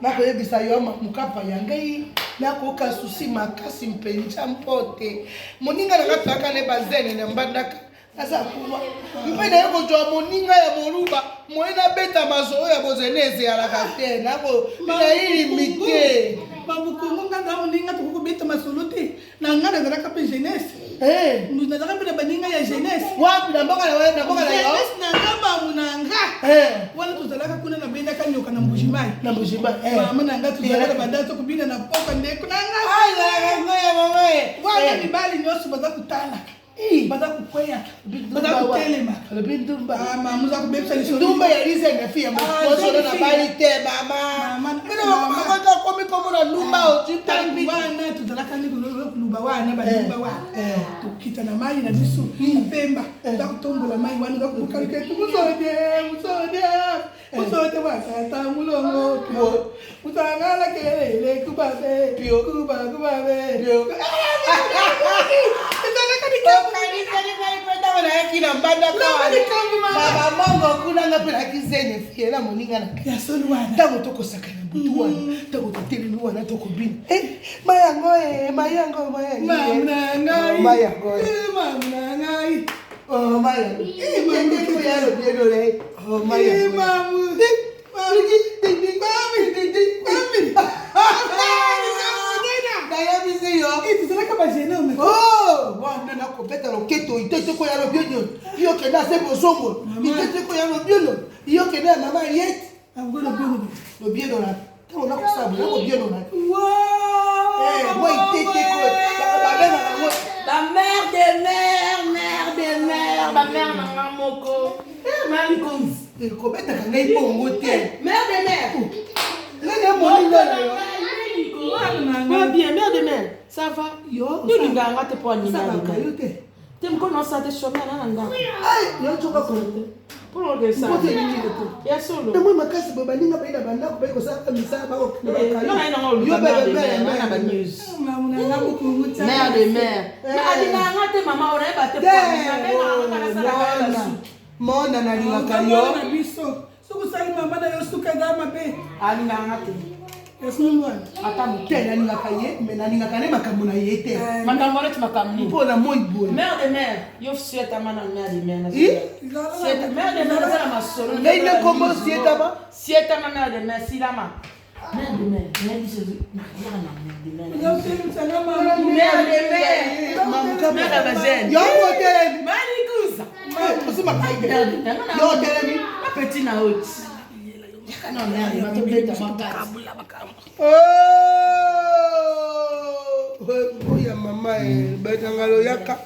nakoyebisa yo mukapa yangai nakoka susi makasi mpenja mpote moninga nanga twakane bazene na mbandaka asa kuwa mpena yoko jwa moninga ya moruba moena beta mazo ya bozeneze ya lakate nako na hili mite babukungu nganda moninga tuko beta masoluti na ngada zaka pe jeunesse nous n'avons pas de baninga ya jeunesse wapi na mboka na wewe na mboka na yo jeunesse na ngamba munanga wana tuzalaka kuna na benda kanyoka na mbujimai mama nanga tuzalaka bandato kubina na poka ndeko nanga ai la ngoya mama wana mibali nyoso baza kutala baza kukwea baza kutelema lebindumba mama muza kubepsa lisho ndumba ya lize na fia mkoso na bali te mama mama kwa komi komo na ndumba ojitambi wana tuzalaka ni kuluba wana badumba wana tukita na mai na bisu pemba za kutombola mai wana za kukalika musode wasata mulongo utangala kelele kubabe kubabe baba mongo kuna ngapela kizene fiela moninga na ya solwana tango tokosakana butu wana tango totelemi wana tokobina mayango mayango oh mayango ndeko yalo bieno le oh mayango oh wana nakopeta loketo iteteko ya lobieno iyo kenda se bozongo iteteko ya lobieno iyo kenda mama yet lobieno na tango nakosabu lobieno na moi iteteko la mère des mères ma mère nanga moko mari konzi kobeta kangai bongo te mère des mères nene moninga bien mère des mères ça va yo yo linganga te pour animer te te mkono sa te chômeur na nganga ai yo choka ko pour que ça pote ni te ya solo moi makasi bo baninga baina banda ko baiko sa misa ba ko yo na ngolo yo bebe na news mère des mères mais alinganga te mama ora ba te pour animer mona na lingaka yo na biso sukusali mama na yo sukanga mabe alinganga te ata mutela ningaka ye me na ningaka ne makambo na ye te makambo rete makamni mpona moi boye mère de mère yo sieta mana mère de mère sieta mère de mère za masolo ngai ne komo sieta ba sieta ma mère de mère silama mère de mère mère de mère mère bazen yo hotel mari kuza osima kai yo hotel petit na haute non mère ma to beta oh ya mama betangalo yaka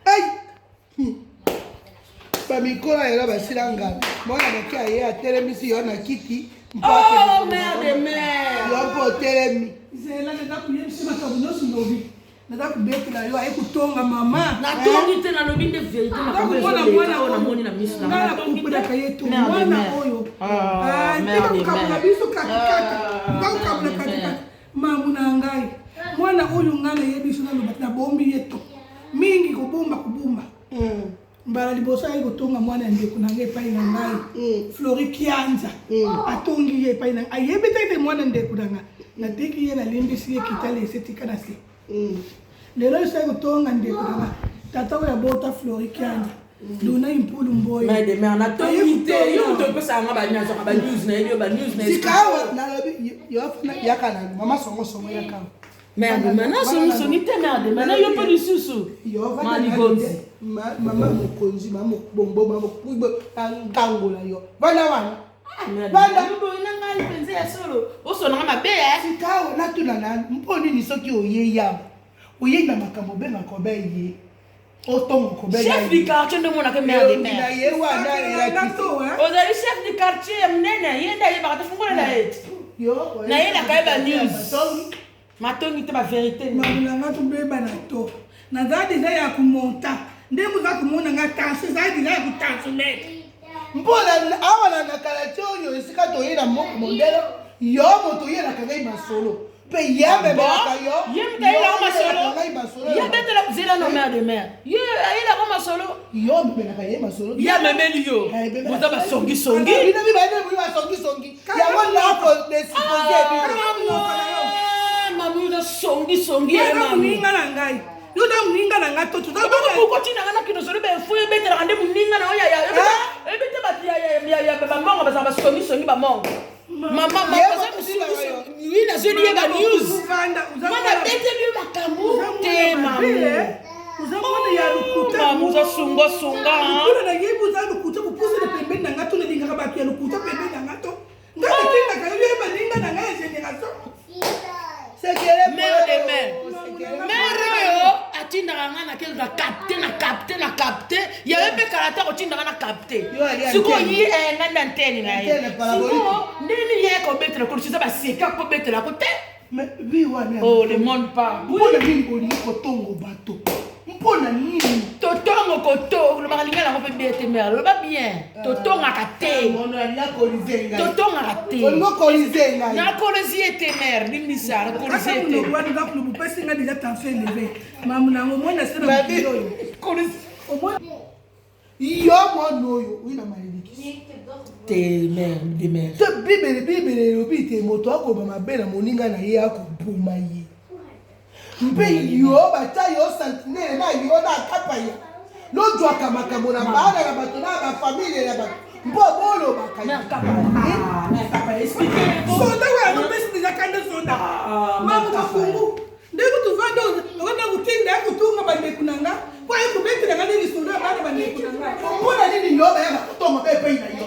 ai bamikola yela basilanga mwana moke aye atelemisi yo na kiti oh mère de mère yo mpo otelemi zela nda kuyemsi makabu nyonso ndobi nda kubetela yo aye kutonga mama na tongi te na lobi de vérité na mwana moni na miso na ngala kupeleka yetu mwana oyo mère de mère biso kakikaka ngakukabula kakikaka mamu na ngai mwana oyo ngala yebiso na loba na bombi yetu mingi kubumba mbala liboso ayi kotonga mwana ndeko na ngai epai na ngai Flori Kianza atongi ye epai na ngai ayebi tete mwana ndeko na ngai nateki ye nalimbisi ye kitale esetika na se lelo eso ayi kotonga ndeko na ngai tata oyo abota Flori Kianza luna impulu mboyo mère de mère na tongi te yo to pesa nga ba nyazo ba news na yo ba news na sikawa na lobi yo afuna yakana mama songo yakawa mère de mère na songi te mère de mère na yo pe lisusu yo mali gonzi mama mokonzi mama bombo mama kuibo tangola yo bana wana bana mbo ina ngai penze ya solo oso na mabe sikawa na tuna na mponi ni soki oye ya oye na makambo benga ko be ye otongo ko be chef du quartier ndo mona ke mère de mère na ye wana ya kito ozali chef du quartier mnene yenda ye ba tafungola na et yo na ye na kaiba news matongi te ba vérité mamuna nga tubeba na to na za deja ya kumonta ndemu za kumona nga tansi za deja ya kutansi mpona awana na kala tionyo esika toyena moko mondelo yo moto yena kangai masolo Pe ya memelaka yo. Yem ka ila ma solo. Ya betela zela no mère de mère. Ye ila ko ma solo. Yo memelaka ye ma solo. Ya memeli yo. Muza ba songi. Ina bi ba ne ba songi. Ya wala ko desipose bi. Mamu da songi. Yena muninga na ngai. Yuda muninga na ngato tu. Ba ko tina ngana kino solo be fu be betela ngande muninga na ya. Ebete ba ya ba monga ba songi ba monga. Mama oui na zeli ba news. Mana bete bi makambu te mamu. Uzamona ya lukuta. Mamu za sunga. Kuna na yebu za lukuta kupuza de pembe na ngato le dinga ba ya lukuta pembe na ngato. Ngati kinga ka yo ba dinga na ngai generation. Sekere mère de mère. Mère yo atinda ngana ke ga capter. Ya be karata ko tinda ngana capter. Siko yi ngana antenne na ye. Siko nini ye ko betre ko sisa ba seka ko betre ko te. Mais oui wana. Oh le monde pas. Mpona nini oli ko tongo bato. Mpona nini? Totongo koto le balinga la ko pe bete mère. Le ba bien. Totonga kate. Ono ya ko lizenga. Totonga kate. Ono ko lizenga. Na ko lesiete mère ni sara ko lesiete. Le roi de la club parce qu'il a déjà tension élevée. Mamu na ngo mona sera mbilo. Au moins Yo mono yo ina maelekisi. Te mère de mère. Te bibele lobi te moto akoma mabela moninga na ye akobuma ye. Mpe yo bata yo sentinelle na yo na kapa ya. Lojwa makambo na bana na bato na ba famille na ba. Mpo bolo bakaya. Na kapa expliquer. sonda wa no pesi déjà kanda sonda. Mamu mafungu. Ndeko tuvanda ngona kutinda kutunga bande kunanga. Kwa hiyo kubeti na ngani sonda bana bande kunanga. Mbona nini yo ba ya kutonga pepe ina yo.